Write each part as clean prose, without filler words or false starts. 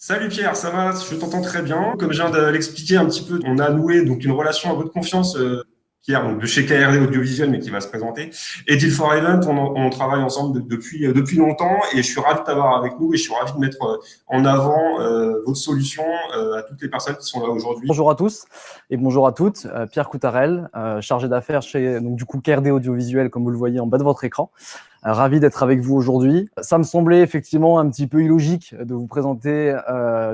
Salut Pierre, ça va? Je t'entends très bien. Comme je viens de l'expliquer un petit peu, on a noué donc une relation à votre confiance, Pierre, donc de chez KRD Audiovisuel, mais qui va se présenter. Et Deal for Event, on travaille ensemble depuis longtemps et je suis ravi de t'avoir avec nous et je suis ravi de mettre en avant votre solution à toutes les personnes qui sont là aujourd'hui. Bonjour à tous et bonjour à toutes. Pierre Coutarel, chargé d'affaires chez donc, du coup KRD Audiovisuel, comme vous le voyez en bas de votre écran. Ravi d'être avec vous aujourd'hui. Ça me semblait effectivement un petit peu illogique de vous présenter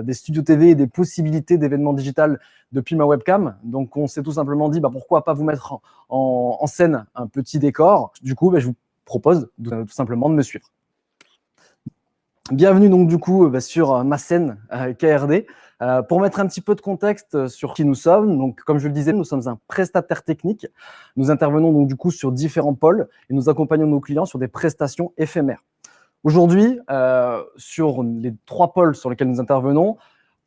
des studios TV et des possibilités d'événements digital depuis ma webcam. Donc on s'est tout simplement dit pourquoi pas vous mettre en scène un petit décor. Du coup, je vous propose tout simplement de me suivre. Bienvenue donc du coup sur ma scène KRD. Pour mettre un petit peu de contexte sur qui nous sommes, donc comme je le disais, nous sommes un prestataire technique. Nous intervenons donc du coup sur différents pôles et nous accompagnons nos clients sur des prestations éphémères. Aujourd'hui, sur les 3 pôles sur lesquels nous intervenons,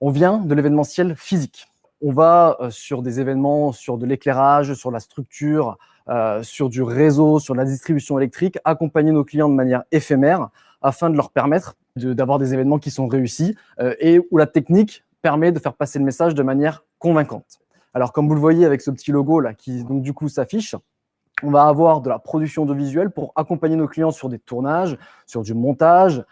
on vient de l'événementiel physique. On va sur des événements, sur de l'éclairage, sur la structure, sur du réseau, sur la distribution électrique, accompagner nos clients de manière éphémère afin de leur permettre d'avoir des événements qui sont réussis et où la technique permet de faire passer le message de manière convaincante. Alors, comme vous le voyez avec ce petit logo là qui donc du coup s'affiche, on va avoir de la production audiovisuelle pour accompagner nos clients sur des tournages, sur du montage,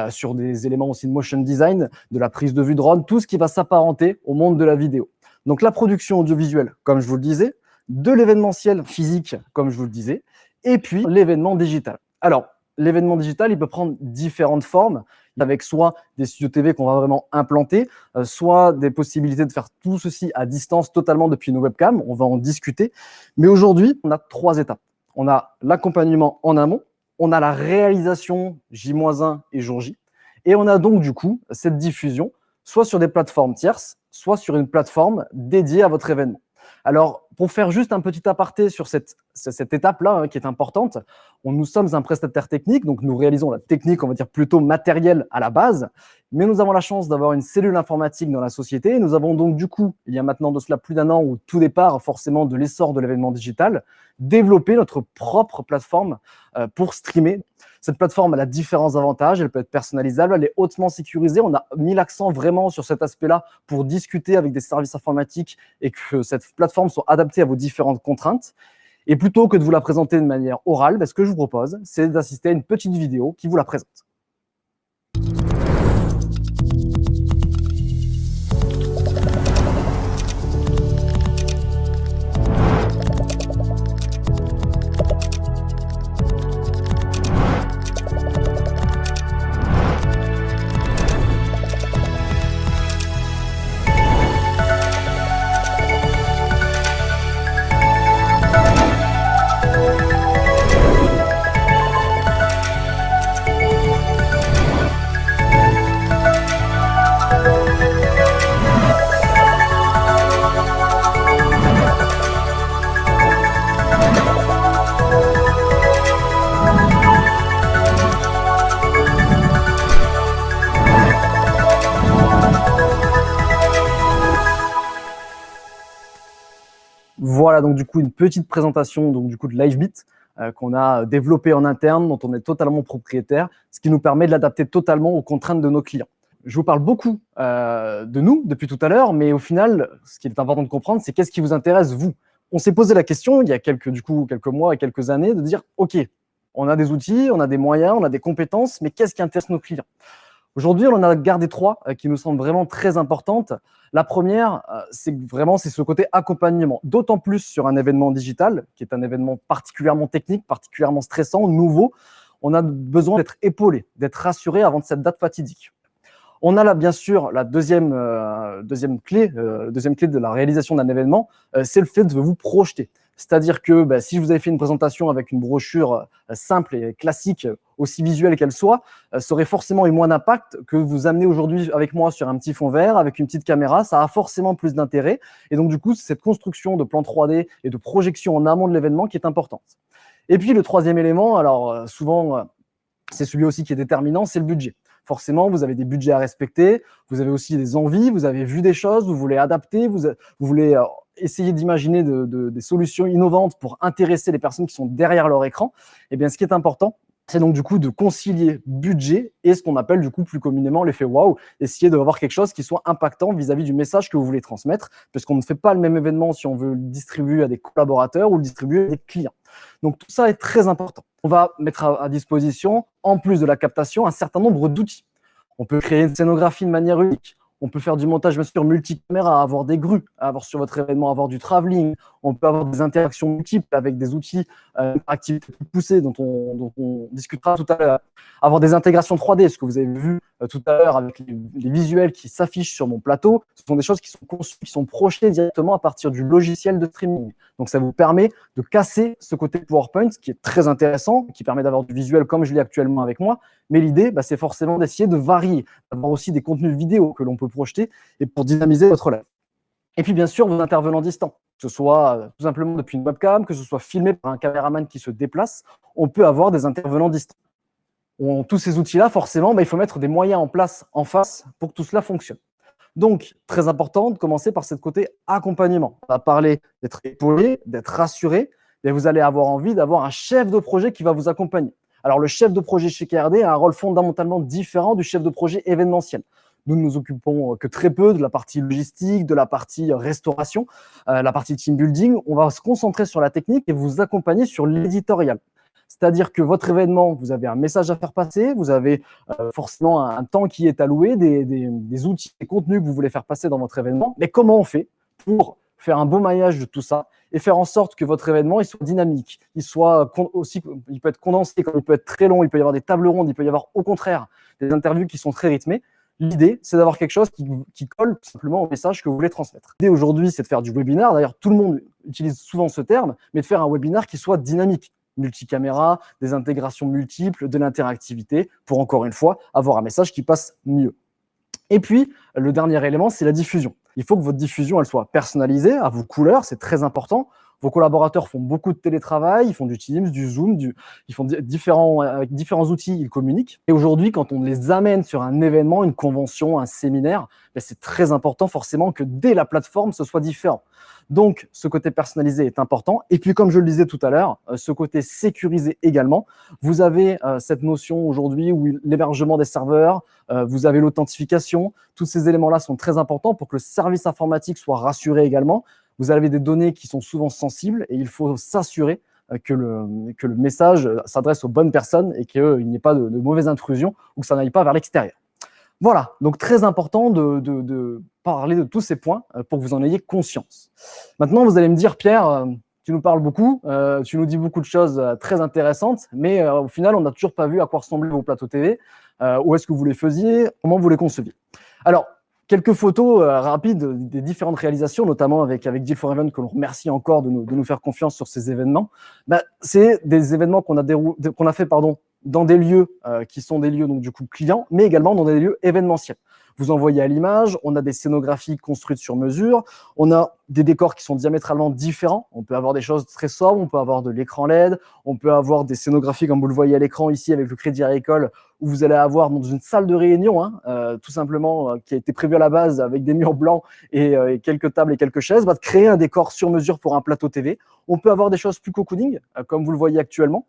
sur des éléments aussi de motion design, de la prise de vue drone, tout ce qui va s'apparenter au monde de la vidéo. Donc la production audiovisuelle, comme je vous le disais, de l'événementiel physique, comme je vous le disais, et puis l'événement digital. Alors, l'événement digital, il peut prendre différentes formes, avec soit des studios TV qu'on va vraiment implanter, soit des possibilités de faire tout ceci à distance totalement depuis nos webcams. On va en discuter. Mais aujourd'hui, on a 3 étapes. On a l'accompagnement en amont, on a la réalisation J-1 et jour J, et on a donc du coup cette diffusion, soit sur des plateformes tierces, soit sur une plateforme dédiée à votre événement. Alors, pour faire juste un petit aparté sur cette étape-là qui est importante, nous sommes un prestataire technique, donc nous réalisons la technique, on va dire plutôt matérielle à la base, mais nous avons la chance d'avoir une cellule informatique dans la société. Nous avons donc du coup, il y a maintenant de cela plus d'1 an, au tout départ forcément de l'essor de l'événement digital, développé notre propre plateforme pour streamer. Cette plateforme elle a différents avantages, elle peut être personnalisable, elle est hautement sécurisée. On a mis l'accent vraiment sur cet aspect-là pour discuter avec des services informatiques et que cette plateforme soit adaptée à vos différentes contraintes. Et plutôt que de vous la présenter de manière orale, ce que je vous propose, c'est d'assister à une petite vidéo qui vous la présente. Voilà donc du coup une petite présentation donc du coup de Livebit qu'on a développé en interne, dont on est totalement propriétaire, ce qui nous permet de l'adapter totalement aux contraintes de nos clients. Je vous parle beaucoup de nous depuis tout à l'heure, mais au final, ce qui est important de comprendre, c'est qu'est-ce qui vous intéresse vous. On s'est posé la question il y a quelques mois et quelques années de dire ok, on a des outils, on a des moyens, on a des compétences, mais qu'est-ce qui intéresse nos clients? Aujourd'hui, on en a gardé 3 qui nous semblent vraiment très importantes. La première, c'est ce côté accompagnement, d'autant plus sur un événement digital, qui est un événement particulièrement technique, particulièrement stressant, nouveau. On a besoin d'être épaulé, d'être rassuré avant de cette date fatidique. On a là, bien sûr, la deuxième clé de la réalisation d'un événement, c'est le fait de vous projeter. C'est-à-dire que si je vous avais fait une présentation avec une brochure simple et classique, aussi visuelle qu'elle soit, ça aurait forcément eu moins d'impact que vous amener aujourd'hui avec moi sur un petit fond vert, avec une petite caméra, ça a forcément plus d'intérêt. Et donc, du coup, c'est cette construction de plan 3D et de projection en amont de l'événement qui est importante. Et puis, le troisième élément, alors souvent, c'est celui aussi qui est déterminant, c'est le budget. Forcément, vous avez des budgets à respecter, vous avez aussi des envies, vous avez vu des choses, vous voulez adapter, vous voulez essayer d'imaginer des solutions innovantes pour intéresser les personnes qui sont derrière leur écran. Eh bien, ce qui est important, c'est donc du coup de concilier budget et ce qu'on appelle du coup plus communément l'effet waouh, essayer d'avoir quelque chose qui soit impactant vis-à-vis du message que vous voulez transmettre, parce qu'on ne fait pas le même événement si on veut le distribuer à des collaborateurs ou le distribuer à des clients. Donc tout ça est très important. On va mettre à disposition, en plus de la captation, un certain nombre d'outils. On peut créer une scénographie de manière unique. On peut faire du montage, bien sûr, multicaméra, avoir des grues, avoir sur votre événement, avoir du travelling. On peut avoir des interactions multiples avec des outils activités plus poussées dont on discutera tout à l'heure. Avoir des intégrations 3D, ce que vous avez vu tout à l'heure avec les visuels qui s'affichent sur mon plateau. Ce sont des choses qui sont conçues, qui sont projetées directement à partir du logiciel de streaming. Donc, ça vous permet de casser ce côté PowerPoint, qui est très intéressant, qui permet d'avoir du visuel comme je l'ai actuellement avec moi. Mais l'idée, c'est forcément d'essayer de varier, d'avoir aussi des contenus vidéo que l'on peut projeter et pour dynamiser votre live. Et puis, bien sûr, vos intervenants distants, que ce soit tout simplement depuis une webcam, que ce soit filmé par un caméraman qui se déplace, on peut avoir des intervenants distants. Tous ces outils-là, forcément, il faut mettre des moyens en place en face pour que tout cela fonctionne. Donc, très important de commencer par ce côté accompagnement. On va parler d'être épaulé, d'être rassuré, et vous allez avoir envie d'avoir un chef de projet qui va vous accompagner. Alors, le chef de projet chez KRD a un rôle fondamentalement différent du chef de projet événementiel. Nous ne nous occupons que très peu de la partie logistique, de la partie restauration, la partie team building. On va se concentrer sur la technique et vous accompagner sur l'éditorial. C'est-à-dire que votre événement, vous avez un message à faire passer, vous avez forcément un temps qui est alloué, des outils, des contenus que vous voulez faire passer dans votre événement. Mais comment on fait pour faire un beau maillage de tout ça et faire en sorte que votre événement il soit dynamique, il peut être condensé, comme il peut être très long, il peut y avoir des tables rondes, il peut y avoir au contraire des interviews qui sont très rythmées. L'idée, c'est d'avoir quelque chose qui colle tout simplement au message que vous voulez transmettre. L'idée aujourd'hui, c'est de faire du webinaire. D'ailleurs, tout le monde utilise souvent ce terme, mais de faire un webinaire qui soit dynamique. Multicaméra, des intégrations multiples, de l'interactivité, pour encore une fois, avoir un message qui passe mieux. Et puis, le dernier élément, c'est la diffusion. Il faut que votre diffusion, elle soit personnalisée, à vos couleurs, c'est très important. Vos collaborateurs font beaucoup de télétravail, ils font du Teams, du Zoom, ils font avec différents outils, ils communiquent. Et aujourd'hui, quand on les amène sur un événement, une convention, un séminaire, c'est très important forcément que dès la plateforme, ce soit différent. Donc, ce côté personnalisé est important. Et puis, comme je le disais tout à l'heure, ce côté sécurisé également. Vous avez cette notion aujourd'hui où l'hébergement des serveurs, vous avez l'authentification. Tous ces éléments-là sont très importants pour que le service informatique soit rassuré également. Vous avez des données qui sont souvent sensibles et il faut s'assurer que le message s'adresse aux bonnes personnes et qu'il n'y ait pas de mauvaise intrusion ou que ça n'aille pas vers l'extérieur. Voilà, donc très important de parler de tous ces points pour que vous en ayez conscience. Maintenant, vous allez me dire, Pierre, tu nous parles beaucoup, tu nous dis beaucoup de choses très intéressantes, mais au final, on n'a toujours pas vu à quoi ressemblaient vos plateaux TV, où est-ce que vous les faisiez, comment vous les conceviez. Alors, quelques photos rapides des différentes réalisations, notamment avec Deal for Event, que l'on remercie encore de nous faire confiance sur ces événements. C'est des événements qu'on a fait dans des lieux qui sont des lieux donc du coup clients, mais également dans des lieux événementiels. Vous en voyez à l'image, on a des scénographies construites sur mesure, on a des décors qui sont diamétralement différents. On peut avoir des choses très sobres, on peut avoir de l'écran LED, on peut avoir des scénographies comme vous le voyez à l'écran ici avec le Crédit Agricole, où vous allez avoir dans une salle de réunion, tout simplement, qui a été prévue à la base avec des murs blancs et quelques tables et quelques chaises, de créer un décor sur mesure pour un plateau TV. On peut avoir des choses plus cocooning, comme vous le voyez actuellement,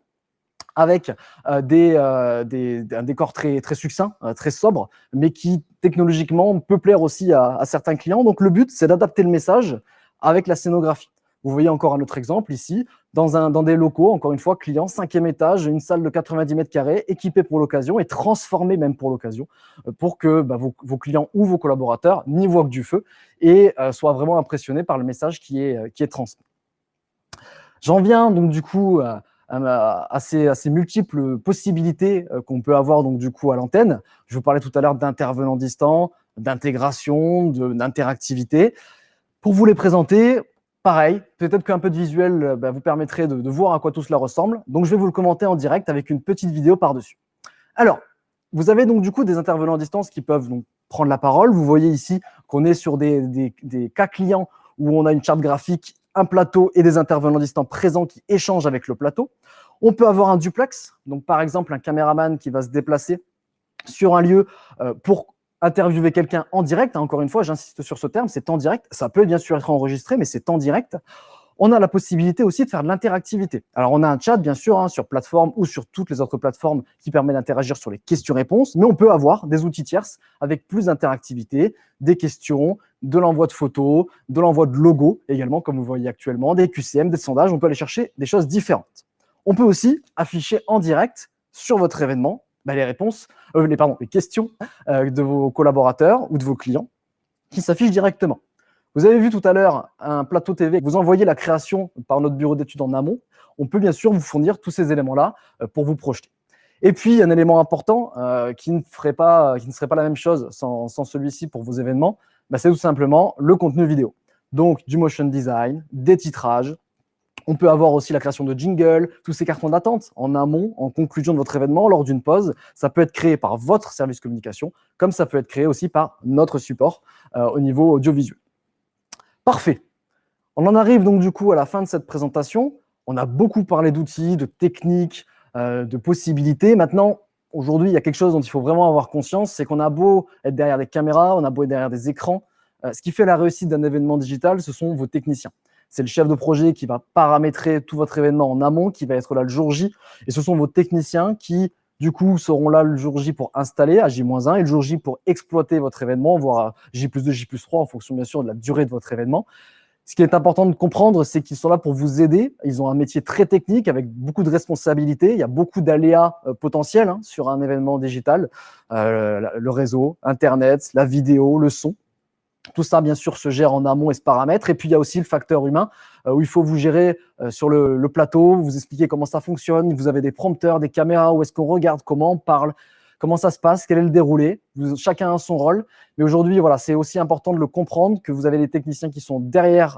avec un décor très, très succinct, très sobre, mais qui technologiquement peut plaire aussi à certains clients. Donc le but, c'est d'adapter le message avec la scénographie. Vous voyez encore un autre exemple ici, dans des locaux, encore une fois, clients, 5e étage, une salle de 90 mètres carrés, équipée pour l'occasion et transformée même pour l'occasion, pour que vos clients ou vos collaborateurs n'y voient que du feu et soient vraiment impressionnés par le message qui est transmis. J'en viens donc du coup à ces multiples possibilités qu'on peut avoir donc du coup à l'antenne. Je vous parlais tout à l'heure d'intervenants distants, d'intégration, d'interactivité. Pour vous les présenter, pareil, peut-être qu'un peu de visuel vous permettrait de voir à quoi tout cela ressemble. Donc, je vais vous le commenter en direct avec une petite vidéo par-dessus. Alors, vous avez donc du coup des intervenants à distance qui peuvent donc prendre la parole. Vous voyez ici qu'on est sur des cas clients où on a une charte graphique, un plateau et des intervenants distants présents qui échangent avec le plateau. On peut avoir un duplex, donc par exemple un caméraman qui va se déplacer sur un lieu pour interviewer quelqu'un en direct. Encore une fois, j'insiste sur ce terme, c'est en direct. Ça peut bien sûr être enregistré, mais c'est en direct. On a la possibilité aussi de faire de l'interactivité. Alors, on a un chat, bien sûr, hein, sur plateforme ou sur toutes les autres plateformes qui permet d'interagir sur les questions-réponses, mais on peut avoir des outils tierces avec plus d'interactivité, des questions, de l'envoi de photos, de l'envoi de logos également, comme vous voyez actuellement, des QCM, des sondages. On peut aller chercher des choses différentes. On peut aussi afficher en direct sur votre événement les questions de vos collaborateurs ou de vos clients qui s'affichent directement. Vous avez vu tout à l'heure un plateau TV, vous envoyez la création par notre bureau d'études en amont. On peut bien sûr vous fournir tous ces éléments-là pour vous projeter. Et puis, un élément important qui ne serait pas la même chose sans celui-ci pour vos événements, c'est tout simplement le contenu vidéo. Donc, du motion design, des titrages. On peut avoir aussi la création de jingles, tous ces cartons d'attente en amont, en conclusion de votre événement, lors d'une pause. Ça peut être créé par votre service communication, comme ça peut être créé aussi par notre support au niveau audiovisuel. Parfait. On en arrive donc du coup à la fin de cette présentation. On a beaucoup parlé d'outils, de techniques, de possibilités. Maintenant, aujourd'hui, il y a quelque chose dont il faut vraiment avoir conscience, c'est qu'on a beau être derrière des caméras, on a beau être derrière des écrans. Ce qui fait la réussite d'un événement digital, ce sont vos techniciens. C'est le chef de projet qui va paramétrer tout votre événement en amont, qui va être là le jour J. Et ce sont vos techniciens qui, du coup, seront là le jour J pour installer à J-1 et le jour J pour exploiter votre événement, voire à J+2, J+3, en fonction bien sûr de la durée de votre événement. Ce qui est important de comprendre, c'est qu'ils sont là pour vous aider. Ils ont un métier très technique avec beaucoup de responsabilités. Il y a beaucoup d'aléas potentiels sur un événement digital. Le réseau, Internet, la vidéo, le son. Tout ça, bien sûr, se gère en amont et se paramètre. Et puis, il y a aussi le facteur humain où il faut vous gérer sur le plateau, vous expliquer comment ça fonctionne. Vous avez des prompteurs, des caméras, où est-ce qu'on regarde, comment on parle, comment ça se passe, quel est le déroulé. Chacun a son rôle. Mais aujourd'hui, voilà, c'est aussi important de le comprendre que vous avez les techniciens qui sont derrière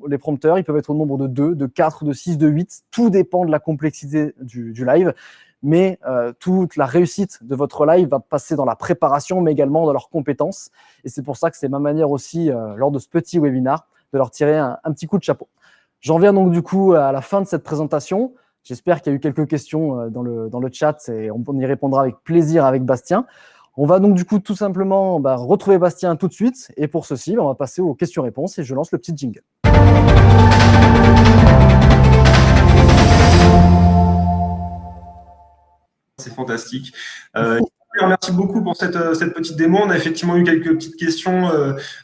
les prompteurs. Ils peuvent être au nombre de 2, de 4, de 6, de 8. Tout dépend de la complexité du live. Mais toute la réussite de votre live va passer dans la préparation, mais également dans leurs compétences. Et c'est pour ça que c'est ma manière aussi, lors de ce petit webinaire, de leur tirer un petit coup de chapeau. J'en viens donc du coup à la fin de cette présentation. J'espère qu'il y a eu quelques questions dans le chat et on y répondra avec plaisir avec Bastien. On va donc du coup tout simplement retrouver Bastien tout de suite. Et pour ceci, on va passer aux questions-réponses et je lance le petit jingle. C'est fantastique. Merci beaucoup pour cette petite démo. On a effectivement eu quelques petites questions,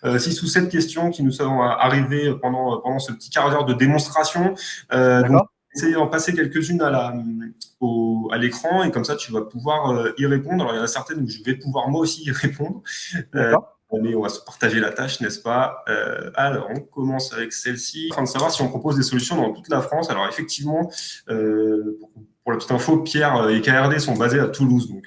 6 ou 7 questions qui nous sont arrivées pendant ce petit quart d'heure de démonstration. Donc, essayez d'en passer quelques-unes à l'écran et comme ça, tu vas pouvoir y répondre. Alors, il y en a certaines où je vais pouvoir moi aussi y répondre. Mais on va se partager la tâche, n'est-ce pas? Alors, on commence avec celle-ci. Afin de savoir si on propose des solutions dans toute la France. Alors, effectivement, pour la petite info, Pierre et KRD sont basés à Toulouse. Donc,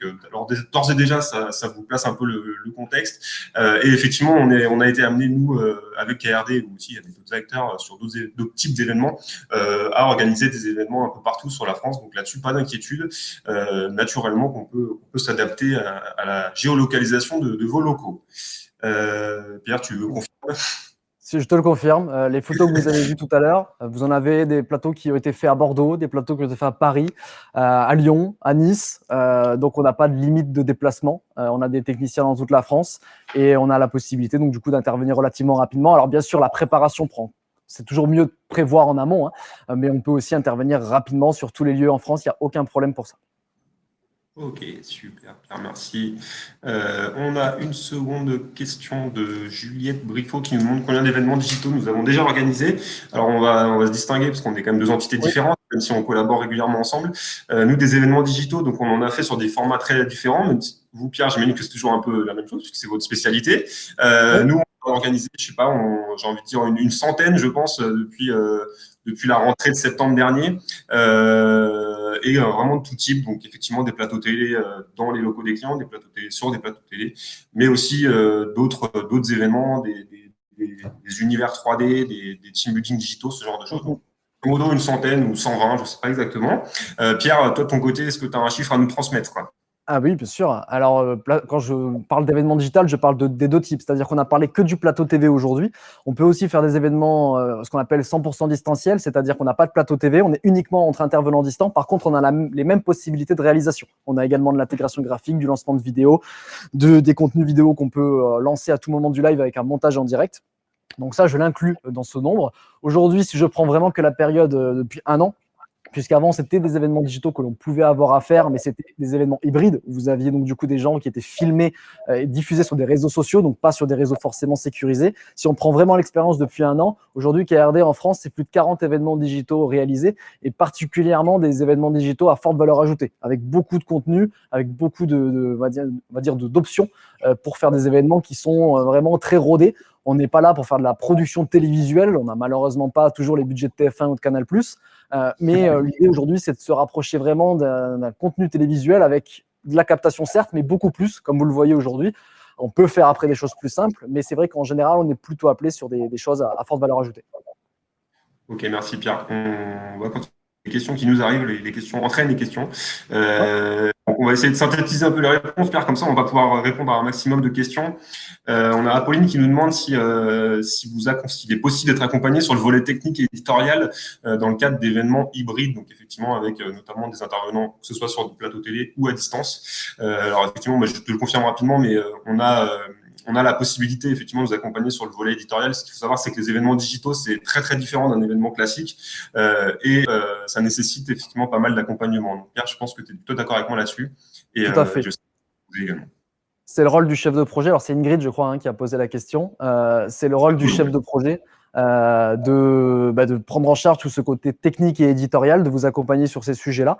d'ores et déjà, ça vous place un peu le contexte. Et effectivement, on a été amené, nous, avec KRD, ou aussi avec d'autres acteurs sur d'autres types d'événements, à organiser des événements un peu partout sur la France. Donc là-dessus, pas d'inquiétude. Naturellement, qu'on peut s'adapter à la géolocalisation de vos locaux. Pierre, tu veux confirmer? Si je te le confirme, les photos que vous avez vues tout à l'heure, vous en avez des plateaux qui ont été faits à Bordeaux, des plateaux qui ont été faits à Paris, à Lyon, à Nice. Donc, on n'a pas de limite de déplacement. On a des techniciens dans toute la France et on a la possibilité donc du coup d'intervenir relativement rapidement. Alors, bien sûr, la préparation c'est toujours mieux de prévoir en amont, mais on peut aussi intervenir rapidement sur tous les lieux en France. Il n'y a aucun problème pour ça. Ok, super, Pierre, merci. On a une seconde question de Juliette Briffaut qui nous demande combien d'événements digitaux nous avons déjà organisés. Alors, on va se distinguer parce qu'on est quand même deux entités différentes, même si on collabore régulièrement ensemble. Nous, des événements digitaux, donc on en a fait sur des formats très différents. Même si vous, Pierre, j'imagine que c'est toujours un peu la même chose puisque c'est votre spécialité. Nous, on a organisé, je sais pas, j'ai envie de dire une centaine, je pense, depuis la rentrée de septembre dernier, et vraiment de tout type. Donc, effectivement, des plateaux télé dans les locaux des clients, des plateaux télé sur des plateaux télé, mais aussi d'autres événements, des univers 3D, des team building digitaux, ce genre de choses. Donc, modo une centaine ou 120, je ne sais pas exactement. Pierre, toi, de ton côté, est-ce que tu as un chiffre à nous transmettre? Ah oui, bien sûr. Alors, quand je parle d'événements digital, je parle des deux types. C'est-à-dire qu'on a parlé que du plateau TV aujourd'hui. On peut aussi faire des événements, ce qu'on appelle 100% distanciels, c'est-à-dire qu'on n'a pas de plateau TV, on est uniquement entre intervenants distants. Par contre, on a les mêmes possibilités de réalisation. On a également de l'intégration graphique, du lancement de vidéos, des contenus vidéo qu'on peut lancer à tout moment du live avec un montage en direct. Donc ça, je l'inclus dans ce nombre. Aujourd'hui, si je prends vraiment que la période depuis 1 an, puisqu'avant, c'était des événements digitaux que l'on pouvait avoir à faire, mais c'était des événements hybrides. Vous aviez donc du coup des gens qui étaient filmés et diffusés sur des réseaux sociaux, donc pas sur des réseaux forcément sécurisés. Si on prend vraiment l'expérience depuis 1 an, aujourd'hui, KRD en France, c'est plus de 40 événements digitaux réalisés, et particulièrement des événements digitaux à forte valeur ajoutée, avec beaucoup de contenu, avec beaucoup on va dire d'options pour faire des événements qui sont vraiment très rodés. On n'est pas là pour faire de la production télévisuelle. On n'a malheureusement pas toujours les budgets de TF1 ou de Canal+. Mais l'idée aujourd'hui, c'est de se rapprocher vraiment d'un contenu télévisuel avec de la captation, certes, mais beaucoup plus, comme vous le voyez aujourd'hui. On peut faire après des choses plus simples, mais c'est vrai qu'en général, on est plutôt appelé sur des choses à forte valeur ajoutée. Ok, merci Pierre. On va continuer les questions qui nous arrivent, les questions entraînent les questions. On va essayer de synthétiser un peu les réponses, Pierre, comme ça on va pouvoir répondre à un maximum de questions. On a Apolline qui nous demande s'il est possible d'être accompagné sur le volet technique et éditorial dans le cadre d'événements hybrides, donc effectivement avec notamment des intervenants, que ce soit sur du plateau télé ou à distance. Alors effectivement, moi, je te le confirme rapidement, mais on a la possibilité effectivement de vous accompagner sur le volet éditorial. Ce qu'il faut savoir, c'est que les événements digitaux, c'est très très différent d'un événement classique et ça nécessite effectivement pas mal d'accompagnement. Donc Pierre, je pense que tu es plutôt d'accord avec moi là-dessus. Et tout à fait. je sais que vous également. C'est le rôle du chef de projet. Alors c'est Ingrid, je crois, qui a posé la question. C'est le rôle du chef de projet de prendre en charge tout ce côté technique et éditorial, de vous accompagner sur ces sujets-là.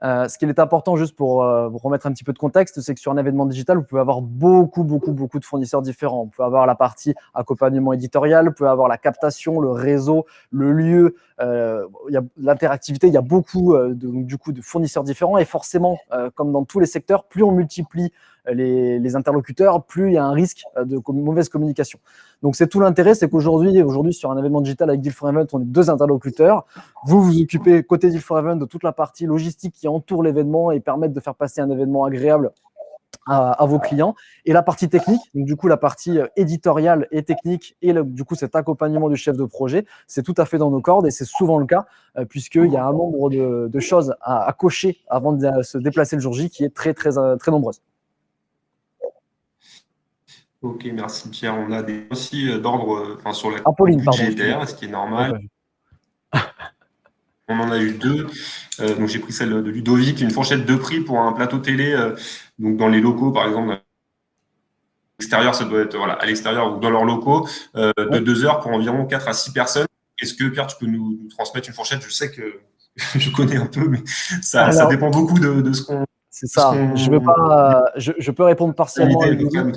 Ce qu'il est important, juste pour vous remettre un petit peu de contexte, c'est que sur un événement digital, vous pouvez avoir beaucoup de fournisseurs différents. Vous pouvez avoir la partie accompagnement éditorial, vous pouvez avoir la captation, le réseau, le lieu, l'interactivité. Il y a beaucoup de fournisseurs différents, et forcément, comme dans tous les secteurs, plus on multiplie les interlocuteurs, plus il y a un risque de mauvaise communication. Donc c'est tout l'intérêt, c'est qu'aujourd'hui sur un événement digital avec Deal for Event, on est 2 interlocuteurs. Vous vous occupez côté Deal for Event de toute la partie logistique qui entoure l'événement et permettre de faire passer un événement agréable à vos clients, et la partie technique, donc du coup la partie éditoriale et technique, et du coup cet accompagnement du chef de projet, c'est tout à fait dans nos cordes, et c'est souvent le cas puisqu'il y a un nombre de choses à cocher avant de se déplacer le jour J qui est très nombreuse. Ok, merci Pierre. On a des aussi d'ordre sur la Apolline, budgétaire, ce qui est normal. On en a eu 2. Donc j'ai pris celle de Ludovic, une fourchette de prix pour un plateau télé. Donc dans les locaux, par exemple, à l'extérieur, ça doit être à l'extérieur ou dans leurs locaux, de 2 heures pour environ 4 à 6 personnes. Est-ce que Pierre, tu peux nous transmettre une fourchette? Je sais que je connais un peu, mais ça dépend beaucoup de ce qu'on. C'est ça. Je peux répondre partiellement à Ludovic.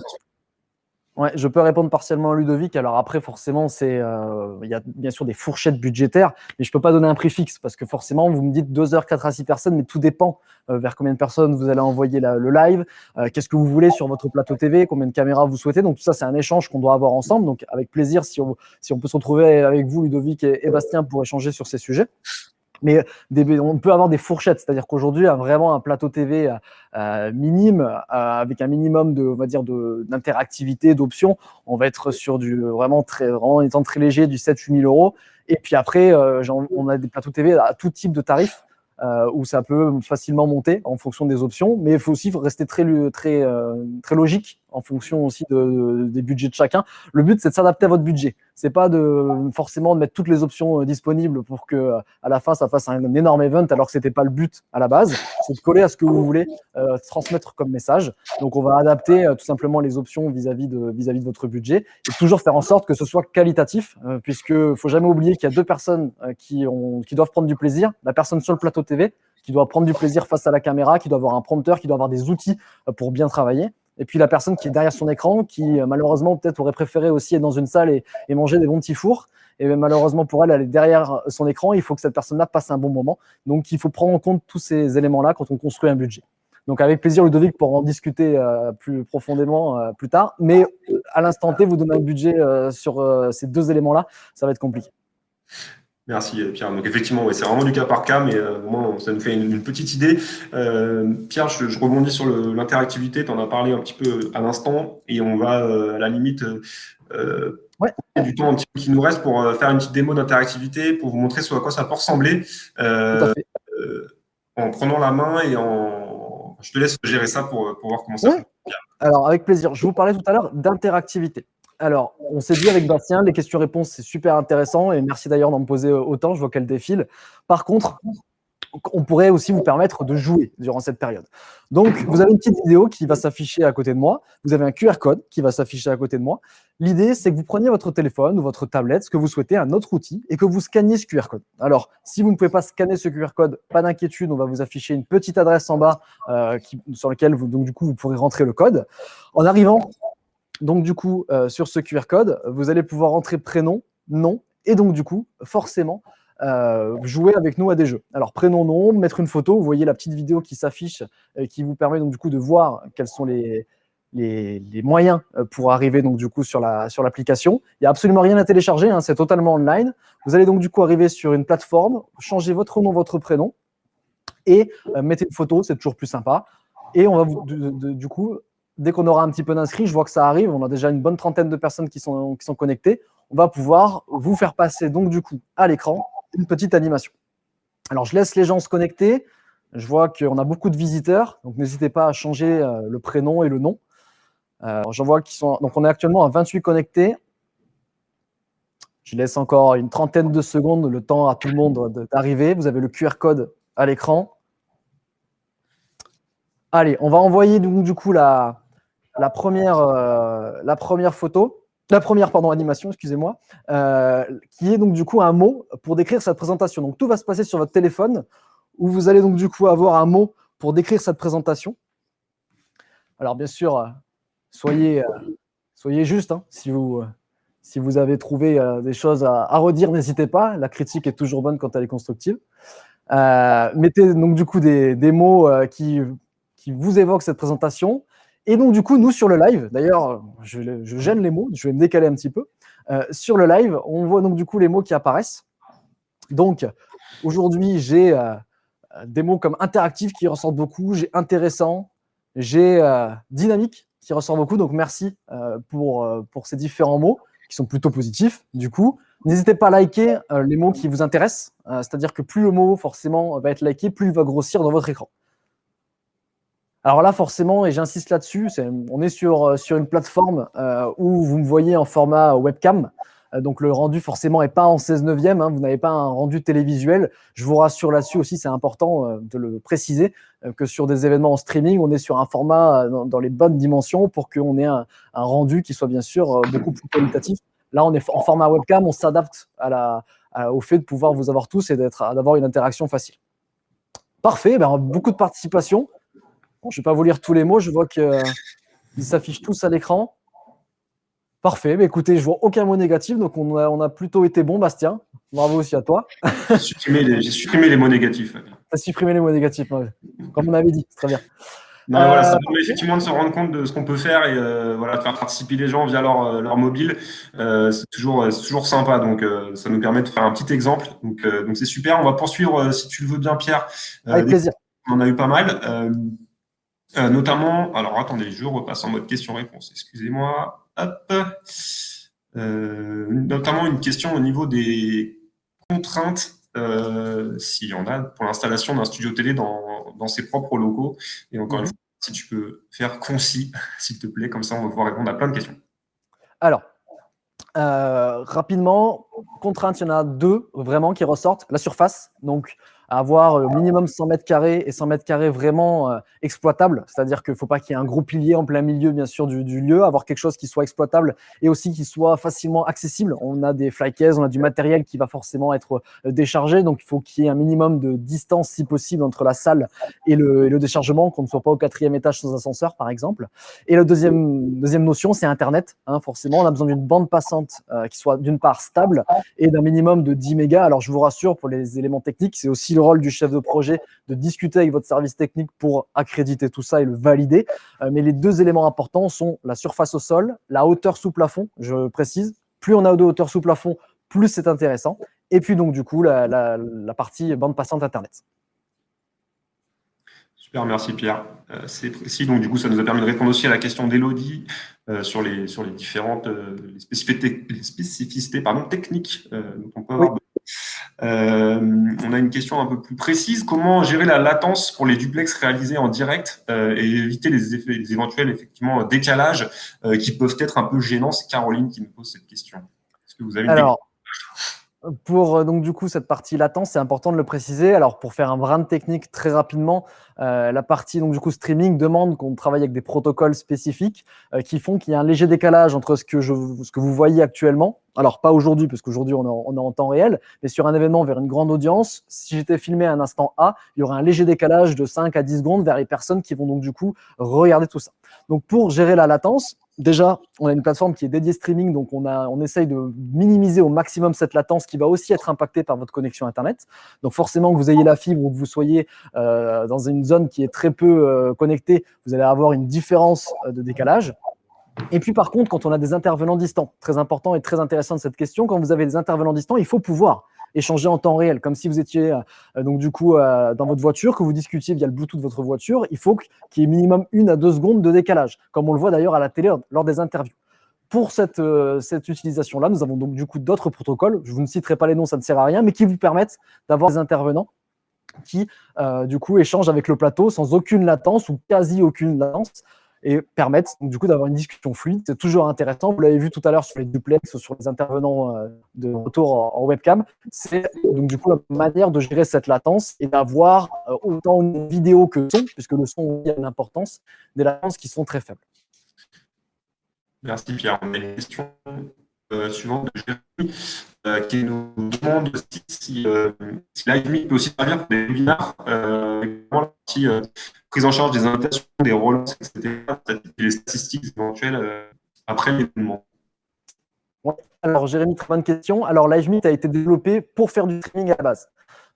Ouais, je peux répondre partiellement à Ludovic. Alors après, forcément, il y a bien sûr des fourchettes budgétaires, mais je peux pas donner un prix fixe parce que forcément, vous me dites 2 heures, 4 à 6 personnes, mais tout dépend vers combien de personnes vous allez envoyer le live, qu'est-ce que vous voulez sur votre plateau TV, combien de caméras vous souhaitez. Donc tout ça, c'est un échange qu'on doit avoir ensemble. Donc avec plaisir, si on peut se retrouver avec vous, Ludovic et Bastien, pour échanger sur ces sujets. Mais on peut avoir des fourchettes, c'est-à-dire qu'aujourd'hui, vraiment un plateau TV minime, avec un minimum d'interactivité, d'options, on va être sur vraiment étant très léger, du 7 000 à 8 000 €. Et puis après, on a des plateaux TV à tout type de tarifs, où ça peut facilement monter en fonction des options, mais il faut aussi rester très logique en fonction aussi des budgets de chacun. Le but, c'est de s'adapter à votre budget. C'est pas forcément de mettre toutes les options disponibles pour que à la fin ça fasse un énorme event alors que c'était pas le but à la base. C'est de coller à ce que vous voulez transmettre comme message. Donc on va adapter tout simplement les options vis-à-vis de votre budget, et toujours faire en sorte que ce soit qualitatif, puisque faut jamais oublier qu'il y a 2 personnes qui doivent prendre du plaisir. La personne sur le plateau TV qui doit prendre du plaisir face à la caméra, qui doit avoir un prompteur, qui doit avoir des outils pour bien travailler. Et puis la personne qui est derrière son écran, qui malheureusement peut-être aurait préféré aussi être dans une salle et manger des bons petits fours. Et malheureusement pour elle, elle est derrière son écran. Il faut que cette personne-là passe un bon moment. Donc il faut prendre en compte tous ces éléments-là quand on construit un budget. Donc avec plaisir, Ludovic, pour en discuter plus profondément plus tard. Mais à l'instant T, vous donner un budget sur ces 2 éléments-là, ça va être compliqué. Merci Pierre. Donc effectivement, c'est vraiment du cas par cas, mais au moins ça nous fait une petite idée. Pierre, je rebondis sur l'interactivité, tu en as parlé un petit peu à l'instant, et on va à la limite du temps un petit peu qui nous reste pour faire une petite démo d'interactivité, pour vous montrer à quoi ça peut ressembler. Tout à fait. En prenant la main je te laisse gérer ça pour voir comment ça fonctionne. Alors avec plaisir. Je vous parlais tout à l'heure d'interactivité. Alors, on s'est dit avec Bastien, les questions-réponses, c'est super intéressant et merci d'ailleurs d'en me poser autant, je vois qu'elles défilent. Par contre, on pourrait aussi vous permettre de jouer durant cette période. Donc, vous avez une petite vidéo qui va s'afficher à côté de moi. Vous avez un QR code qui va s'afficher à côté de moi. L'idée, c'est que vous preniez votre téléphone ou votre tablette, ce que vous souhaitez, un autre outil, et que vous scanniez ce QR code. Alors, si vous ne pouvez pas scanner ce QR code, pas d'inquiétude, on va vous afficher une petite adresse en bas sur laquelle vous pourrez rentrer le code. En arrivant donc du coup sur ce QR code, vous allez pouvoir rentrer prénom, nom, et donc du coup, forcément, jouer avec nous à des jeux. Alors prénom, nom, mettre une photo, vous voyez la petite vidéo qui s'affiche et qui vous permet donc du coup de voir quels sont les moyens pour arriver donc du coup sur l'application. Il n'y a absolument rien à télécharger, hein, c'est totalement online. Vous allez donc du coup arriver sur une plateforme, changer votre nom, votre prénom, et mettez une photo, c'est toujours plus sympa. Et on va du coup, dès qu'on aura un petit peu d'inscrits, je vois que ça arrive, on a déjà une bonne trentaine de personnes qui sont connectées, on va pouvoir vous faire passer donc du coup à l'écran une petite animation. Alors je laisse les gens se connecter, je vois qu'on a beaucoup de visiteurs, donc n'hésitez pas à changer le prénom et le nom. J'en vois qu'ils sont, donc on est actuellement à 28 connectés. Je laisse encore une trentaine de secondes, le temps à tout le monde d'arriver. Vous avez le QR code à l'écran. Allez, on va envoyer donc du coup la première photo, animation, excusez-moi, qui est donc du coup un mot pour décrire cette présentation. Donc tout va se passer sur votre téléphone, où vous allez donc du coup avoir un mot pour décrire cette présentation. Alors bien sûr, soyez juste, hein, si vous avez trouvé des choses à redire, n'hésitez pas. La critique est toujours bonne quand elle est constructive. Mettez donc du coup des mots qui vous évoquent cette présentation. Et donc, du coup, nous, sur le live, d'ailleurs, je gêne les mots, je vais me décaler un petit peu. Sur le live, on voit donc, du coup, les mots qui apparaissent. Donc, aujourd'hui, j'ai des mots comme interactif qui ressortent beaucoup, j'ai intéressant, j'ai dynamique qui ressort beaucoup. Donc, merci pour ces différents mots qui sont plutôt positifs, du coup. N'hésitez pas à liker les mots qui vous intéressent, c'est-à-dire que plus le mot, forcément, va être liké, plus il va grossir dans votre écran. Alors là, forcément, et j'insiste là-dessus, on est sur une plateforme où vous me voyez en format webcam. Donc le rendu, forcément, n'est pas en 16/9, hein, vous n'avez pas un rendu télévisuel. Je vous rassure là-dessus aussi, c'est important de le préciser, que sur des événements en streaming, on est sur un format dans les bonnes dimensions pour qu'on ait un rendu qui soit bien sûr beaucoup plus qualitatif. Là, on est en format webcam, on s'adapte au fait de pouvoir vous avoir tous et d'avoir une interaction facile. Parfait, beaucoup de participation. Bon, je ne vais pas vous lire tous les mots, je vois qu'ils s'affichent tous à l'écran. Parfait, écoutez, je vois aucun mot négatif, donc on a plutôt été bon, Bastien. Bravo aussi à toi. J'ai supprimé les mots négatifs. Tu as supprimé les mots négatifs, ouais. Comme on avait dit, c'est très bien. Non, voilà, ça permet effectivement de se rendre compte de ce qu'on peut faire et de faire participer les gens via leur mobile. C'est toujours sympa, donc ça nous permet de faire un petit exemple. Donc c'est super. On va poursuivre, si tu le veux bien, Pierre. Avec plaisir. On en a eu pas mal. Notamment, alors attendez, je repasse en mode question-réponse, excusez-moi. Hop. Notamment une question au niveau des contraintes, s'il y en a, pour l'installation d'un studio télé dans ses propres locaux. Et encore une fois, si tu peux faire concis, s'il te plaît, comme ça on va pouvoir répondre à plein de questions. Alors, rapidement, contraintes, il y en a deux vraiment qui ressortent. La surface, donc avoir au minimum 100 mètres carrés et 100 mètres carrés vraiment exploitables, c'est-à-dire qu'il ne faut pas qu'il y ait un gros pilier en plein milieu, bien sûr, du lieu, avoir quelque chose qui soit exploitable et aussi qui soit facilement accessible. On a des flycases, on a du matériel qui va forcément être déchargé, donc il faut qu'il y ait un minimum de distance, si possible, entre la salle et le déchargement, qu'on ne soit pas au 4e étage sans ascenseur, par exemple. Et la deuxième notion, c'est Internet. Hein, forcément, on a besoin d'une bande passante qui soit d'une part stable et d'un minimum de 10 mégas. Alors, je vous rassure, pour les éléments techniques, c'est aussi le rôle du chef de projet de discuter avec votre service technique pour accréditer tout ça et le valider. Mais les deux éléments importants sont la surface au sol, la hauteur sous plafond, je précise. Plus on a de hauteur sous plafond, plus c'est intéressant. Et puis donc du coup, la partie bande passante Internet. Super, merci Pierre. C'est précis. Donc du coup, ça nous a permis de répondre aussi à la question d'Élodie sur les différentes spécificités techniques dont on peut avoir besoin. On a une question un peu plus précise. Comment gérer la latence pour les duplex réalisés en direct et éviter les éventuels effectivement décalages qui peuvent être un peu gênants? C'est Caroline qui me pose cette question. Est-ce que vous avez une technique? Alors, pour donc du coup cette partie latence, c'est important de le préciser. Alors pour faire un brin de technique très rapidement, la partie donc du coup streaming demande qu'on travaille avec des protocoles spécifiques qui font qu'il y a un léger décalage entre ce que vous voyez actuellement. Alors pas aujourd'hui parce qu'aujourd'hui on est en temps réel, mais sur un événement vers une grande audience, si j'étais filmé à un instant A, il y aurait un léger décalage de 5 à 10 secondes vers les personnes qui vont donc du coup regarder tout ça. Donc pour gérer la latence, déjà, on a une plateforme qui est dédiée streaming, donc on essaye de minimiser au maximum cette latence qui va aussi être impactée par votre connexion Internet. Donc forcément, que vous ayez la fibre ou que vous soyez dans une zone qui est très peu connectée, vous allez avoir une différence de décalage. Et puis par contre, quand on a des intervenants distants, très important et très intéressant de cette question, quand vous avez des intervenants distants, il faut pouvoir échanger en temps réel, comme si vous étiez donc du coup dans votre voiture, que vous discutiez via le Bluetooth de votre voiture. Il faut qu'il y ait minimum 1 à 2 secondes de décalage, comme on le voit d'ailleurs à la télé lors des interviews. Pour cette utilisation-là, nous avons donc du coup d'autres protocoles. Je vous ne citerai pas les noms, ça ne sert à rien, mais qui vous permettent d'avoir des intervenants qui du coup échangent avec le plateau sans aucune latence ou quasi aucune latence et permettent donc, du coup d'avoir une discussion fluide. C'est toujours intéressant. Vous l'avez vu tout à l'heure sur les duplex ou sur les intervenants de retour en webcam. C'est donc du coup la manière de gérer cette latence et d'avoir autant une vidéo que le son, puisque le son a une importance, des latences qui sont très faibles. Merci Pierre. On a une question suivante de Jérémy qui nous demande si LiveMeet peut aussi servir pour des webinaires, la partie prise en charge des invitations, des relances, etc., les statistiques éventuelles après l'événement. Ouais. Alors Jérémy, très bonne question. Alors LiveMeet a été développé pour faire du streaming à la base.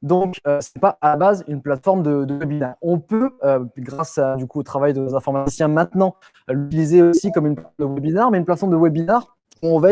Donc, ce n'est pas à la base une plateforme de webinaire. On peut, grâce du coup, au travail de nos informaticiens maintenant, l'utiliser aussi comme une plateforme de webinaire, mais une plateforme de webinaire, on va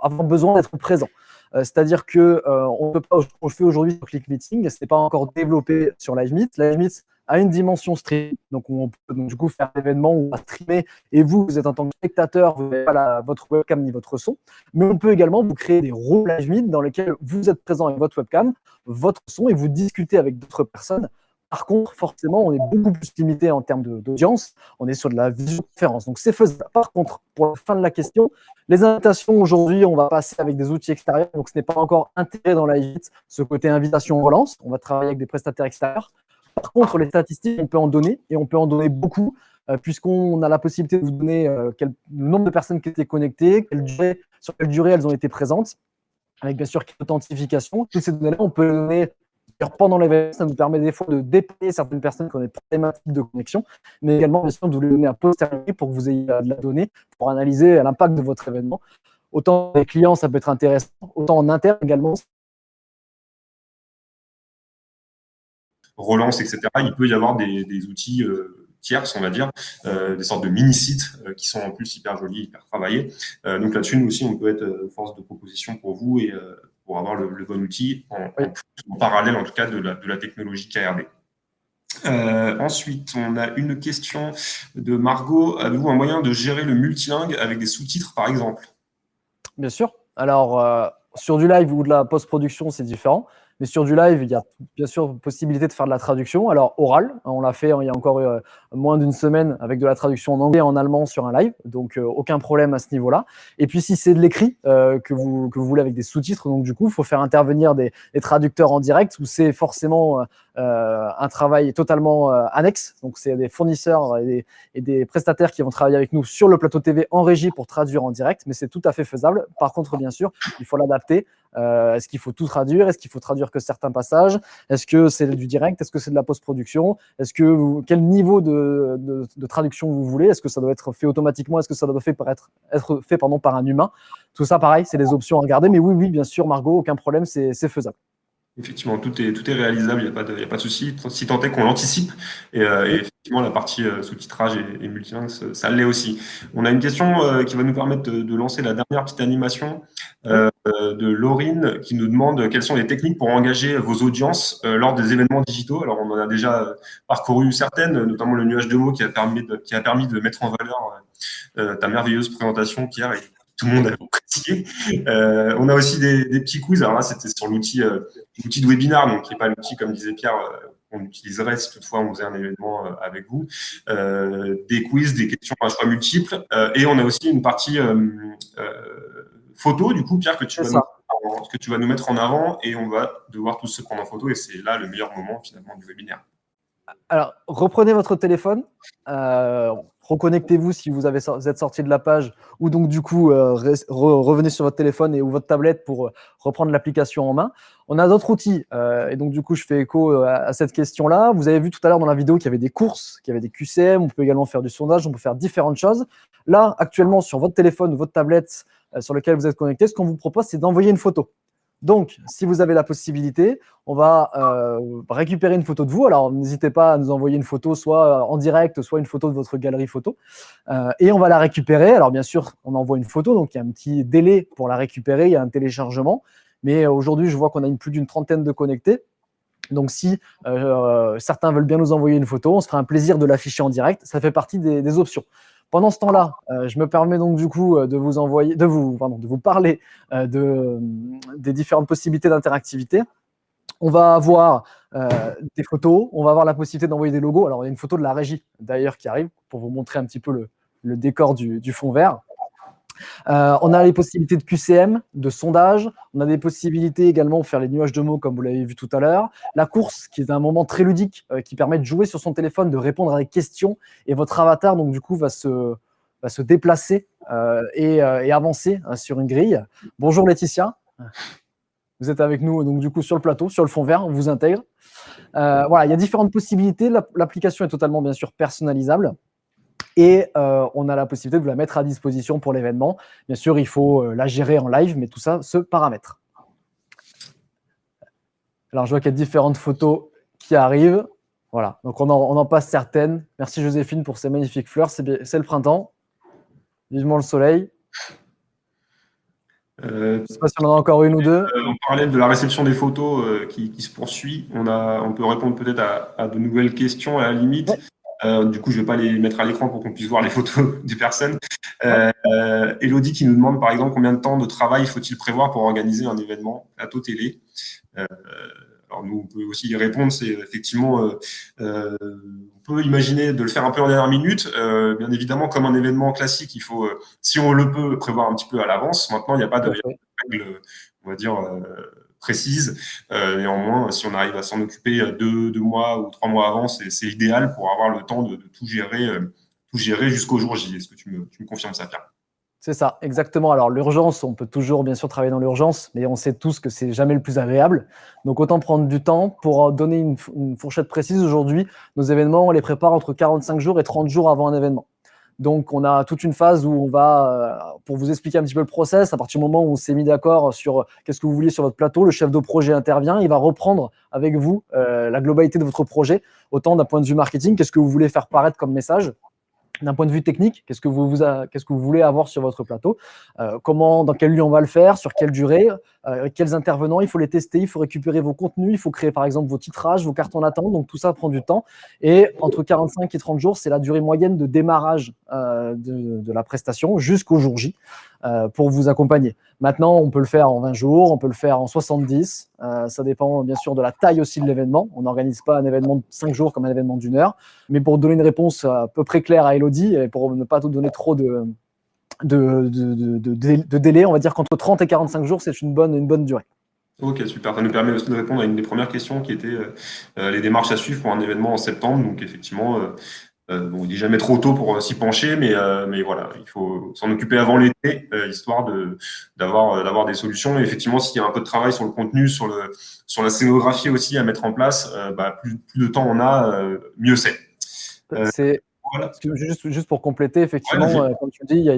avoir besoin d'être présent. C'est-à-dire que on peut pas, on le fait aujourd'hui sur ClickMeeting, ce n'est pas encore développé sur LiveMeet. LiveMeet a une dimension stream, donc on peut donc, du coup faire l'événement où on va streamer et vous êtes en tant que spectateur, vous n'avez pas votre webcam ni votre son, mais on peut également vous créer des rôles LiveMeet dans lesquels vous êtes présent avec votre webcam, votre son et vous discutez avec d'autres personnes. Par contre, forcément, on est beaucoup plus limité en termes d'audience. On est sur de la visioconférence. Donc, c'est faisable. Par contre, pour la fin de la question, les invitations aujourd'hui, on va passer avec des outils extérieurs. Donc, ce n'est pas encore intégré dans LiveMeet, ce côté invitation-relance. On va travailler avec des prestataires extérieurs. Par contre, les statistiques, on peut en donner et on peut en donner beaucoup puisqu'on a la possibilité de vous donner le nombre de personnes qui étaient connectées, sur quelle durée elles ont été présentes, avec bien sûr l'authentification. Toutes ces données-là, on peut les donner pendant l'événement. Ça nous permet des fois de dépayer certaines personnes qui ont des problématiques de connexion, mais également bien sûr de vous les donner à posteriori pour que vous ayez de la donnée pour analyser l'impact de votre événement. Autant les clients, ça peut être intéressant, autant en interne également. Relance, etc. Il peut y avoir des outils tierces, on va dire, des sortes de mini-sites qui sont en plus hyper jolis, hyper travaillés. Donc là-dessus, nous aussi, on peut être force de proposition pour vous et pour avoir le bon outil en parallèle, en tout cas, de la technologie KRD. Ensuite, on a une question de Margot. Avez-vous un moyen de gérer le multilingue avec des sous-titres, par exemple? Bien sûr. Alors, sur du live ou de la post-production, c'est différent. Mais sur du live, il y a bien sûr possibilité de faire de la traduction. Alors, orale, on l'a fait il y a encore moins d'une semaine avec de la traduction en anglais et en allemand sur un live. Donc, aucun problème à ce niveau-là. Et puis, si c'est de l'écrit que vous voulez avec des sous-titres, donc du coup, il faut faire intervenir des traducteurs en direct où c'est forcément un travail totalement annexe. Donc, c'est des fournisseurs et des prestataires qui vont travailler avec nous sur le plateau TV en régie pour traduire en direct. Mais c'est tout à fait faisable. Par contre, bien sûr, il faut l'adapter. Est-ce qu'il faut tout traduire? Est-ce qu'il faut traduire que certains passages? Est-ce que c'est du direct? Est-ce que c'est de la post-production? Quel niveau de traduction vous voulez? Est-ce que ça doit être fait automatiquement? Est-ce que ça doit être fait par un humain? Tout ça, pareil, c'est des options à regarder. Mais oui, bien sûr, Margot, aucun problème, c'est faisable. Effectivement, tout est réalisable, il n'y a pas de souci, si tant est qu'on l'anticipe. Et effectivement, la partie sous-titrage et multilingue, ça l'est aussi. On a une question qui va nous permettre de lancer la dernière petite animation de Laurine qui nous demande quelles sont les techniques pour engager vos audiences lors des événements digitaux. Alors, on en a déjà parcouru certaines, notamment le nuage de mots qui a permis de mettre en valeur ta merveilleuse présentation, Pierre, et tout le monde a apprécié On a aussi des petits quiz. Alors là, c'était sur l'outil de webinar, donc qui n'est pas l'outil, comme disait Pierre, qu'on utiliserait si toutefois on faisait un événement avec vous. Des quiz, des questions à choix multiples. Et on a aussi une partie photo, du coup, Pierre, que tu vas nous mettre en avant, et on va devoir tous se prendre en photo. Et c'est là le meilleur moment, finalement, du webinaire. Alors, reprenez votre téléphone, reconnectez-vous si vous êtes sorti de la page, ou donc du coup, revenez sur votre téléphone ou votre tablette pour reprendre l'application en main. On a d'autres outils, et donc du coup, je fais écho à cette question-là. Vous avez vu tout à l'heure dans la vidéo qu'il y avait des courses, qu'il y avait des QCM, on peut également faire du sondage, on peut faire différentes choses. Là, actuellement, sur votre téléphone ou votre tablette sur lequel vous êtes connecté, ce qu'on vous propose, c'est d'envoyer une photo. Donc, si vous avez la possibilité, on va récupérer une photo de vous. Alors, n'hésitez pas à nous envoyer une photo, soit en direct, soit une photo de votre galerie photo. Et on va la récupérer. Alors, bien sûr, on envoie une photo, donc il y a un petit délai pour la récupérer, il y a un téléchargement. Mais aujourd'hui, je vois qu'on a plus d'une trentaine de connectés. Donc, si certains veulent bien nous envoyer une photo, on se fera un plaisir de l'afficher en direct. Ça fait partie des options. Pendant ce temps-là, je me permets donc du coup de vous parler des différentes possibilités d'interactivité. On va avoir des photos, on va avoir la possibilité d'envoyer des logos. Alors, il y a une photo de la régie d'ailleurs qui arrive pour vous montrer un petit peu le décor du fond vert. On a les possibilités de QCM, de sondage. On a des possibilités également pour faire les nuages de mots, comme vous l'avez vu tout à l'heure. La course, qui est un moment très ludique, qui permet de jouer sur son téléphone, de répondre à des questions. Et votre avatar, donc du coup, va se déplacer et avancer sur une grille. Bonjour Laetitia. Vous êtes avec nous donc du coup sur le plateau, sur le fond vert, on vous intègre. Voilà, il y a différentes possibilités. L'application est totalement bien sûr personnalisable. Et on a la possibilité de vous la mettre à disposition pour l'événement. Bien sûr, il faut la gérer en live, mais tout ça se paramètre. Alors, je vois qu'il y a différentes photos qui arrivent. Voilà, donc on en passe certaines. Merci Joséphine pour ces magnifiques fleurs. C'est le printemps. Vivement le soleil. Je ne sais pas si on en a encore une ou deux. En parallèle de la réception des photos qui se poursuit, on peut répondre peut-être à de nouvelles questions à la limite. Du coup, je ne vais pas les mettre à l'écran pour qu'on puisse voir les photos des personnes. Elodie qui nous demande, par exemple, combien de temps de travail faut-il prévoir pour organiser un événement plateau télé. Alors, nous, on peut aussi y répondre. C'est effectivement, on peut imaginer de le faire un peu en dernière minute. Bien évidemment, comme un événement classique, il faut, si on le peut, prévoir un petit peu à l'avance. Maintenant, il n'y a pas de règle, on va dire, précise. Néanmoins, si on arrive à s'en occuper 2 mois ou 3 mois avant, c'est idéal pour avoir le temps de tout gérer jusqu'au jour J. Est-ce que tu me confirmes ça, Pierre? C'est ça, exactement. Alors, l'urgence, on peut toujours, bien sûr, travailler dans l'urgence, mais on sait tous que c'est jamais le plus agréable. Donc, autant prendre du temps pour donner une fourchette précise. Aujourd'hui, nos événements, on les prépare entre 45 jours et 30 jours avant un événement. Donc, on a toute une phase où on va, pour vous expliquer un petit peu le process, à partir du moment où on s'est mis d'accord sur qu'est-ce que vous vouliez sur votre plateau, le chef de projet intervient, il va reprendre avec vous la globalité de votre projet, autant d'un point de vue marketing, qu'est-ce que vous voulez faire paraître comme message, d'un point de vue technique, qu'est-ce que vous voulez avoir sur votre plateau, dans quel lieu on va le faire, sur quelle durée, quels intervenants, il faut les tester, il faut récupérer vos contenus, il faut créer par exemple vos titrages, vos cartons d'attente, donc tout ça prend du temps. Et entre 45 et 30 jours, c'est la durée moyenne de démarrage de la prestation jusqu'au jour J pour vous accompagner. Maintenant, on peut le faire en 20 jours, on peut le faire en 70, ça dépend bien sûr de la taille aussi de l'événement. On n'organise pas un événement de 5 jours comme un événement d'1 heure, mais pour donner une réponse à peu près claire à Elodie et pour ne pas te donner trop de délai, on va dire qu'entre 30 et 45 jours, c'est une bonne durée. Ok, super. Ça nous permet aussi de répondre à une des premières questions qui était les démarches à suivre pour un événement en septembre. Donc, effectivement, bon, il n'est jamais trop tôt pour s'y pencher, mais voilà, il faut s'en occuper avant l'été, histoire d'avoir des solutions. Et effectivement, s'il y a un peu de travail sur le contenu, sur la scénographie aussi à mettre en place, plus de temps on a, mieux c'est. Voilà. Juste pour compléter, effectivement, comme tu dis,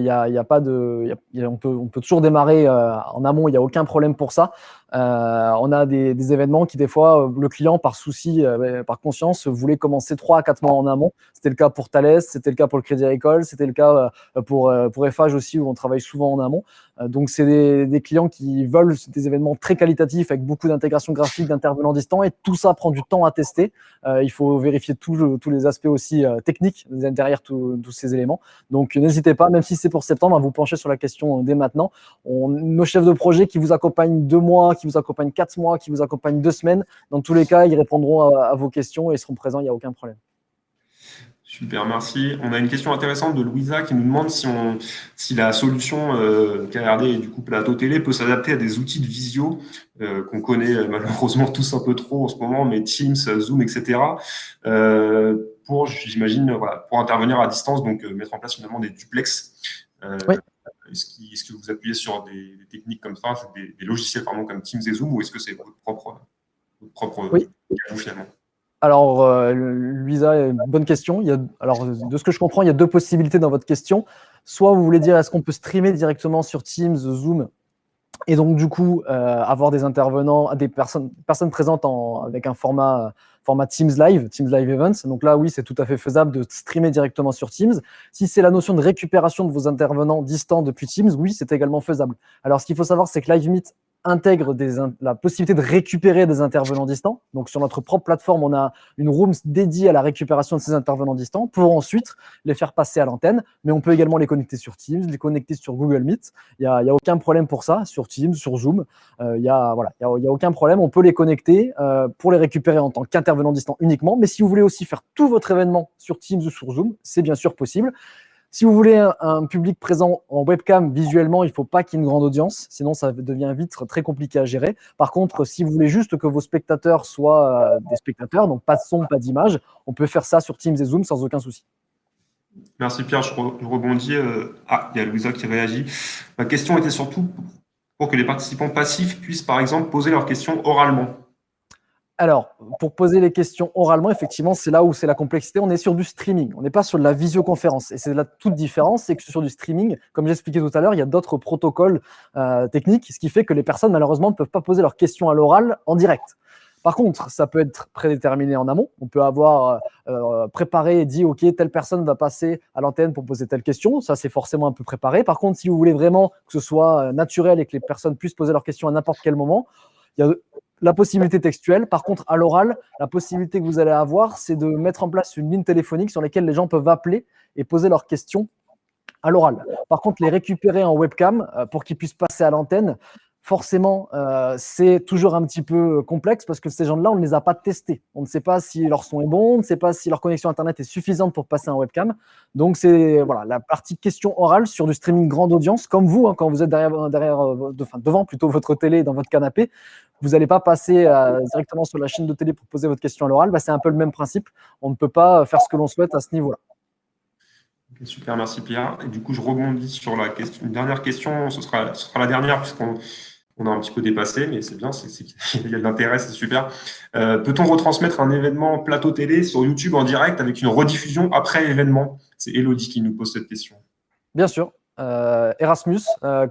on peut toujours démarrer en amont, il n'y a aucun problème pour ça. On a des événements qui, des fois, le client, par souci, par conscience, voulait commencer 3 à 4 mois en amont. C'était le cas pour Thales, c'était le cas pour le Crédit Agricole, c'était le cas pour Eiffage aussi, où on travaille souvent en amont. Donc, c'est des clients qui veulent des événements très qualitatifs avec beaucoup d'intégration graphique, d'intervenants distants, et tout ça prend du temps à tester. Il faut vérifier tous les aspects aussi techniques derrière tous ces éléments. Donc, n'hésitez pas, même si c'est pour septembre, à vous pencher sur la question dès maintenant. Nos chefs de projet qui vous accompagnent 2 mois, qui vous accompagnent 4 mois, qui vous accompagnent 2 semaines, dans tous les cas, ils répondront à vos questions et seront présents, il n'y a aucun problème. Super, merci. On a une question intéressante de Louisa qui nous demande si la solution KRD et du coup Plateau Télé peut s'adapter à des outils de visio qu'on connaît malheureusement tous un peu trop en ce moment, mais Teams, Zoom, etc. J'imagine, voilà, pour intervenir à distance, donc mettre en place finalement des duplex. Oui. Est-ce que vous appuyez sur des techniques comme ça, des logiciels pardon, comme Teams et Zoom, ou est-ce que c'est votre propre oui. finalement? Alors, Luisa, bonne question. Alors, de ce que je comprends, il y a 2 possibilités dans votre question. Soit vous voulez dire, est-ce qu'on peut streamer directement sur Teams, Zoom, et donc du coup avoir des intervenants, des personnes présentes avec un format Teams Live Events. Donc là, oui, c'est tout à fait faisable de streamer directement sur Teams. Si c'est la notion de récupération de vos intervenants distants depuis Teams, oui, c'est également faisable. Alors, ce qu'il faut savoir, c'est que LiveMeet intègre la possibilité de récupérer des intervenants distants. Donc, sur notre propre plateforme, on a une room dédiée à la récupération de ces intervenants distants pour ensuite les faire passer à l'antenne. Mais on peut également les connecter sur Teams, les connecter sur Google Meet. Il n'y a aucun problème pour ça, sur Teams, sur Zoom. Il n'y a aucun problème. On peut les connecter pour les récupérer en tant qu'intervenants distants uniquement. Mais si vous voulez aussi faire tout votre événement sur Teams ou sur Zoom, c'est bien sûr possible. Si vous voulez un public présent en webcam visuellement, il ne faut pas qu'il y ait une grande audience, sinon ça devient vite très compliqué à gérer. Par contre, si vous voulez juste que vos spectateurs soient des spectateurs, donc pas de son, pas d'image, on peut faire ça sur Teams et Zoom sans aucun souci. Merci Pierre, je rebondis. Il y a Louisa qui réagit. Ma question était surtout pour que les participants passifs puissent par exemple poser leurs questions oralement. Alors, pour poser les questions oralement, effectivement, c'est là où c'est la complexité. On est sur du streaming, on n'est pas sur de la visioconférence. Et c'est la toute différence, c'est que sur du streaming, comme j'expliquais tout à l'heure, il y a d'autres protocoles techniques, ce qui fait que les personnes, malheureusement, ne peuvent pas poser leurs questions à l'oral en direct. Par contre, ça peut être prédéterminé en amont. On peut avoir préparé et dit, OK, telle personne va passer à l'antenne pour poser telle question. Ça, c'est forcément un peu préparé. Par contre, si vous voulez vraiment que ce soit naturel et que les personnes puissent poser leurs questions à n'importe quel moment, il y a la possibilité textuelle. Par contre, à l'oral, la possibilité que vous allez avoir, c'est de mettre en place une ligne téléphonique sur laquelle les gens peuvent appeler et poser leurs questions à l'oral. Par contre, les récupérer en webcam pour qu'ils puissent passer à l'antenne, forcément, c'est toujours un petit peu complexe parce que ces gens-là, on ne les a pas testés. On ne sait pas si leur son est bon, on ne sait pas si leur connexion Internet est suffisante pour passer en webcam. Donc, c'est la partie question orale sur du streaming grande audience, comme vous, hein, quand vous êtes devant plutôt votre télé dans votre canapé. Vous n'allez pas passer directement sur la chaîne de télé pour poser votre question à l'oral. C'est un peu le même principe. On ne peut pas faire ce que l'on souhaite à ce niveau-là. Okay, super, merci Pierre. Et du coup, je rebondis sur une dernière question. Ce sera la dernière puisqu'on a un petit peu dépassé, mais c'est bien, il y a de l'intérêt, c'est super. Peut-on retransmettre un événement plateau télé sur YouTube en direct avec une rediffusion après l'événement? C'est Elodie qui nous pose cette question. Bien sûr. Erasmus,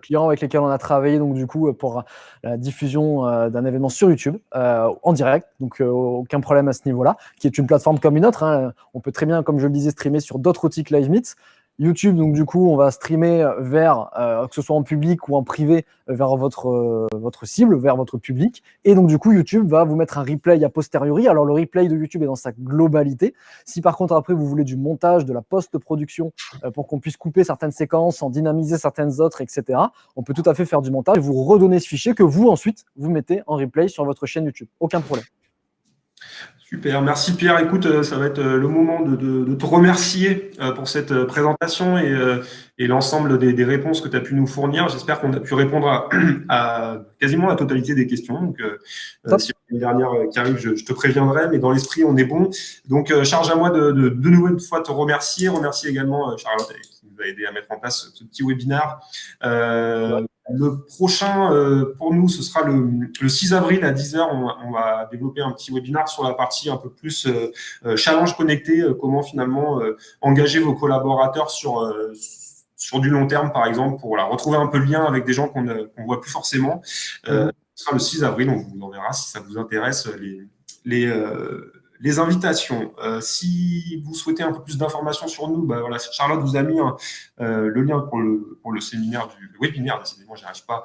client avec lesquels on a travaillé donc du coup pour la diffusion d'un événement sur YouTube en direct, donc aucun problème à ce niveau-là, qui est une plateforme comme une autre, hein. On peut très bien, comme je le disais, streamer sur d'autres outils que LiveMeet. YouTube, donc du coup, on va streamer vers, que ce soit en public ou en privé, vers votre cible, vers votre public. Et donc du coup, YouTube va vous mettre un replay a posteriori. Alors le replay de YouTube est dans sa globalité. Si par contre après vous voulez du montage, de la post-production, pour qu'on puisse couper certaines séquences, en dynamiser certaines autres, etc., on peut tout à fait faire du montage et vous redonner ce fichier que vous ensuite vous mettez en replay sur votre chaîne YouTube. Aucun problème. Super, merci Pierre. Écoute, ça va être le moment de te remercier pour cette présentation et l'ensemble des réponses que tu as pu nous fournir. J'espère qu'on a pu répondre à quasiment la totalité des questions. Donc, si il y a une dernière qui arrive, je te préviendrai, mais dans l'esprit, on est bon. Donc, charge à moi de nouveau une fois te remercier. Remercier également Charlotte qui nous a aidé à mettre en place ce petit webinaire. Le prochain, pour nous, ce sera le 6 avril à 10h. On va développer un petit webinaire sur la partie un peu plus challenge connecté, comment finalement engager vos collaborateurs sur du long terme, par exemple, pour retrouver un peu le lien avec des gens qu'on ne voit plus forcément. ce sera le 6 avril. On vous enverra si ça vous intéresse les, les invitations. Si vous souhaitez un peu plus d'informations sur nous, bah voilà, Charlotte vous a mis le lien pour le séminaire le webinaire, décidément, j'y arrive pas,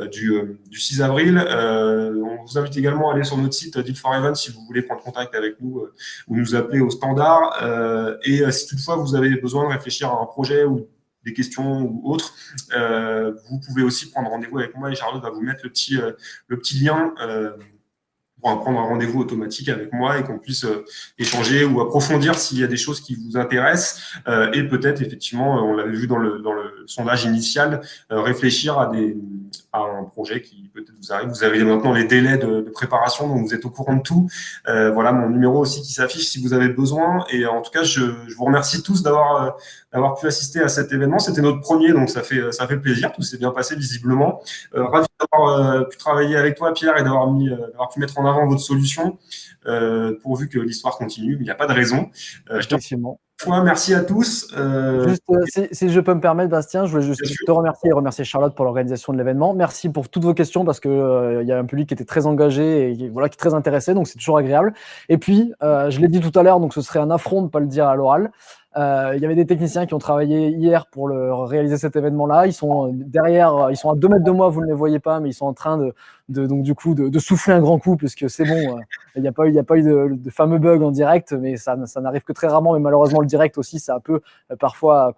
du 6 avril. On vous invite également à aller sur notre site Deal for Event si vous voulez prendre contact avec nous ou nous appeler au standard. Et si toutefois vous avez besoin de réfléchir à un projet ou des questions ou autres, vous pouvez aussi prendre rendez-vous avec moi et Charlotte va vous mettre le petit lien pour prendre un rendez-vous automatique avec moi et qu'on puisse échanger ou approfondir s'il y a des choses qui vous intéressent et peut-être effectivement, on l'avait vu dans le sondage initial, réfléchir à un projet qui peut-être vous arrive. Vous avez maintenant les délais de préparation, donc vous êtes au courant de tout. Voilà mon numéro aussi qui s'affiche si vous avez besoin. Et en tout cas, je vous remercie tous d'avoir pu assister à cet événement. C'était notre premier, donc ça fait plaisir. Tout s'est bien passé visiblement. Ravi d'avoir pu travailler avec toi, Pierre, et d'avoir pu mettre en avant votre solution, pourvu que l'histoire continue. Il n'y a pas de raison. Je te merci à tous. Juste, si je peux me permettre, Bastien, je voulais juste te remercier et remercier Charlotte pour l'organisation de l'événement. Merci pour toutes vos questions parce que y a un public qui était très engagé et voilà, qui est très intéressé, donc c'est toujours agréable. Et puis, je l'ai dit tout à l'heure, donc ce serait un affront de ne pas le dire à l'oral. Il y avait des techniciens qui ont travaillé hier pour réaliser cet événement-là. Ils sont derrière, ils sont à 2 mètres de moi, vous ne les voyez pas, mais ils sont en train donc du coup de souffler un grand coup puisque c'est bon. Il n'y a pas eu de fameux bug en direct, mais ça n'arrive que très rarement. Mais malheureusement, le direct aussi, ça peut parfois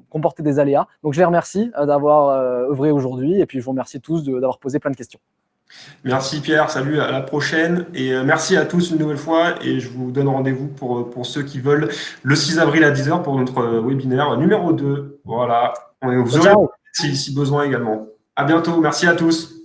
comporter des aléas. Donc je les remercie d'avoir œuvré aujourd'hui et puis je vous remercie tous d'avoir posé plein de questions. Merci Pierre, salut, à la prochaine et merci à tous une nouvelle fois et je vous donne rendez-vous pour ceux qui veulent le 6 avril à 10h pour notre webinaire numéro 2. Voilà, vous aurez si besoin également. À bientôt, merci à tous.